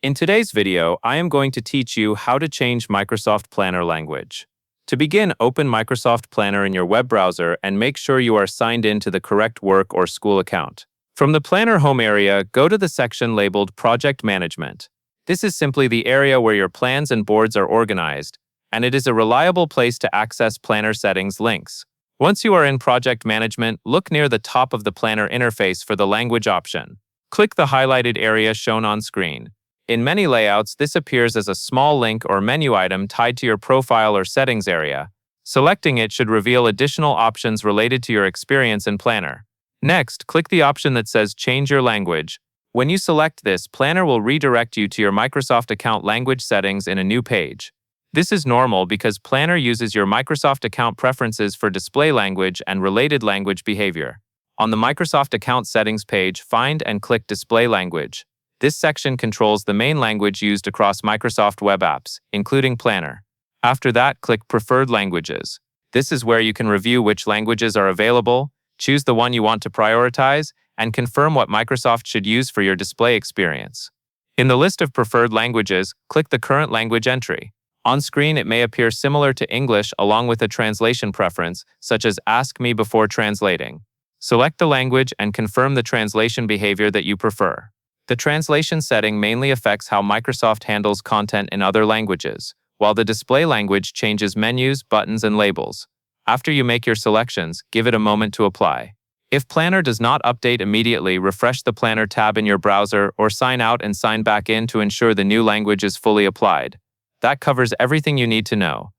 In today's video, I am going to teach you how to change Microsoft Planner language. To begin, open Microsoft Planner in your web browser and make sure you are signed in to the correct work or school account. From the Planner home area, go to the section labeled Project Management. This is simply the area where your plans and boards are organized, and it is a reliable place to access Planner settings links. Once you are in Project Management, look near the top of the Planner interface for the language option. Click the highlighted area shown on screen. In many layouts, this appears as a small link or menu item tied to your profile or settings area. Selecting it should reveal additional options related to your experience in Planner. Next, click the option that says Change Your Language. When you select this, Planner will redirect you to your Microsoft account language settings in a new page. This is normal because Planner uses your Microsoft account preferences for display language and related language behavior. On the Microsoft account settings page, find and click Display Language. This section controls the main language used across Microsoft web apps, including Planner. After that, click Preferred Languages. This is where you can review which languages are available, choose the one you want to prioritize, and confirm what Microsoft should use for your display experience. In the list of preferred languages, click the current language entry. On screen, it may appear similar to English along with a translation preference, such as Ask Me Before Translating. Select the language and confirm the translation behavior that you prefer. The translation setting mainly affects how Microsoft handles content in other languages, while the display language changes menus, buttons, and labels. After you make your selections, give it a moment to apply. If Planner does not update immediately, refresh the Planner tab in your browser or sign out and sign back in to ensure the new language is fully applied. That covers everything you need to know.